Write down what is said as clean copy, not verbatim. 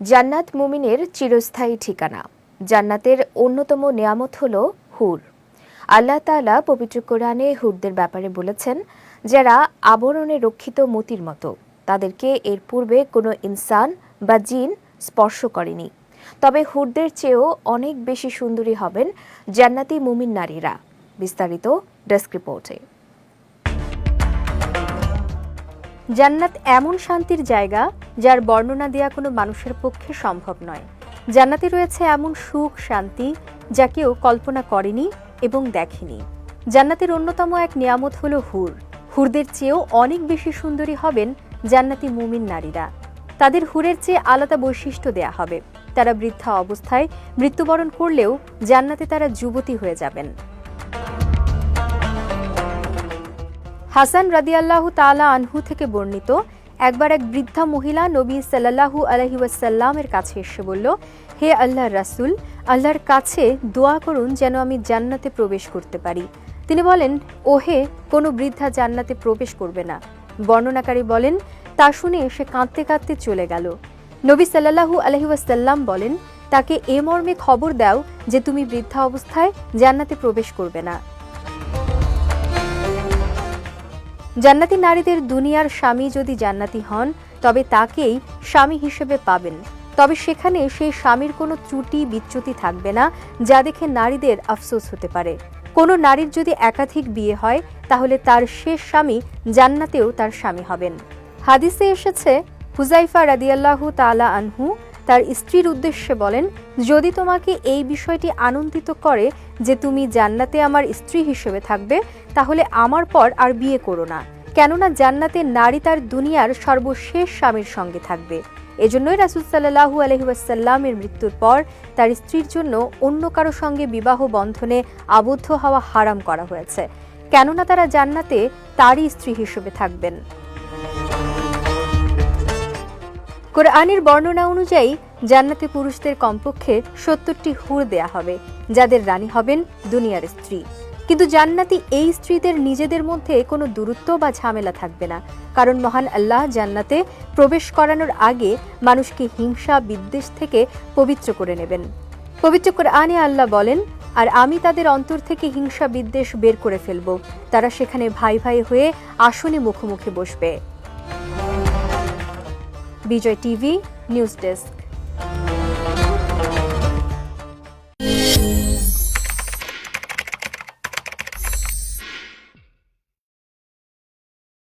জান্নাত মুমিনের চিরস্থায়ী ঠিকানা। জান্নাতের অন্যতম নিয়ামত হলো হুর। আল্লাহ তাআলা পবিত্র কোরআনে হুরদের ব্যাপারে বলেছেন, যারা আবরণে রক্ষিত মতির মতো, তাদেরকে এর পূর্বে কোনো ইনসান বা জিন স্পর্শ করেনি। তবে হুরদের চেয়েও অনেক বেশি সুন্দরী হবেন জান্নাতি মুমিন নারীরা। বিস্তারিত ডেস্ক রিপোর্টে। জান্নাত এমন শান্তির জায়গা যার বর্ণনা দেয়া কোনো মানুষের পক্ষে সম্ভব নয়। জান্নাতে রয়েছে এমন সুখ শান্তি যা কেউ কল্পনা করেনি এবং দেখেনি। জান্নাতের অন্যতম এক নিয়ামত হলো হুর। হুরদের চেয়েও অনেক বেশি সুন্দরী হবেন জান্নাতি মুমিন নারীরা। তাদের হুরের চেয়ে আলাদা বৈশিষ্ট্য দেয়া হবে। তারা বৃদ্ধা অবস্থায় মৃত্যুবরণ করলেও জান্নাতে তারা যুবতী হয়ে যাবেন। হাসান রাদিয়াল্লাহু তাআলা আনহু থেকে বর্ণিত, একবার এক বৃদ্ধা মহিলা নবী সাল্লাল্লাহু আলাইহি ওয়াসাল্লামের কাছে এসে বলল, হে আল্লাহর রাসূল, আল্লাহর কাছে দোয়া করুন যেন আমি জান্নাতে প্রবেশ করতে পারি। তিনি বলেন, ওহে, কোনো বৃদ্ধা জান্নাতে প্রবেশ করবে না। বর্ণনাকারী বলেন, তা শুনে সে কাঁদতে কাঁদতে চলে গেল। নবী সাল্লাল্লাহু আলাইহি ওয়াসাল্লাম বলেন, তাকে এ মর্মে খবর দাও যে তুমি বৃদ্ধা অবস্থায় জান্নাতে প্রবেশ করবে না। জান্নাতি নারীদের দুনিয়ার স্বামী যদি জান্নাতি হন, তবে তাকেই স্বামী হিসেবে পাবেন। তবে সেখানে সেই স্বামীর কোনো ত্রুটি বিচ্যুতি থাকবে না, যা দেখে নারীদের আফসোস হতে পারে। কোনো নারীর যদি একাধিক বিয়ে হয়, তাহলে তার শেষ স্বামী জান্নাতেও তার স্বামী হবেন। হাদিসে এসেছে, হুযাইফা রাদিয়াল্লাহু তাআলা আনহু তার স্ত্রীর উদ্দেশ্যে বলেন, যদি তোমাকে এই বিষয়টি আনন্দিত করে যে তুমি জান্নাতে আমার স্ত্রী হিসেবে থাকবে, তাহলে আমার পর আর বিয়ে করো না, কেননা জান্নাতে নারী তার দুনিয়ার সর্বশেষ স্বামীর সঙ্গে থাকবে। এজন্যই রাসূল সাল্লাল্লাহু আলাইহি ওয়াসাল্লামের মৃত্যুর পর তার স্ত্রীর জন্য অন্য কারো সঙ্গে বিবাহ বন্ধনে আবদ্ধ হওয়া হারাম করা হয়েছে, কেননা তারা জান্নাতে তারই স্ত্রী হিসেবে থাকবেন। কোরআনের বর্ণনা অনুযায়ী জান্নাতে পুরুষদের কমপক্ষে ৭০টি হুর দেয়া হবে, যাদের রানী হবেন দুনিয়ার স্ত্রী। কিন্তু জান্নাতি এই স্ত্রীদের নিজেদের মধ্যে কোনো দূরত্ব বা ঝামেলা থাকবে না, কারণ মহান আল্লাহ জান্নাতে প্রবেশ করানোর আগে মানুষকে হিংসা বিদ্বেষ থেকে পবিত্র করে নেবেন। পবিত্র কোরআনে আল্লাহ বলেন, আর আমি তাদের অন্তর থেকে হিংসা বিদ্বেষ বের করে ফেলব। তারা সেখানে ভাই ভাই হয়ে আসনে মুখোমুখি বসবে। বিজয় টিভি নিউজ ডেস্ক।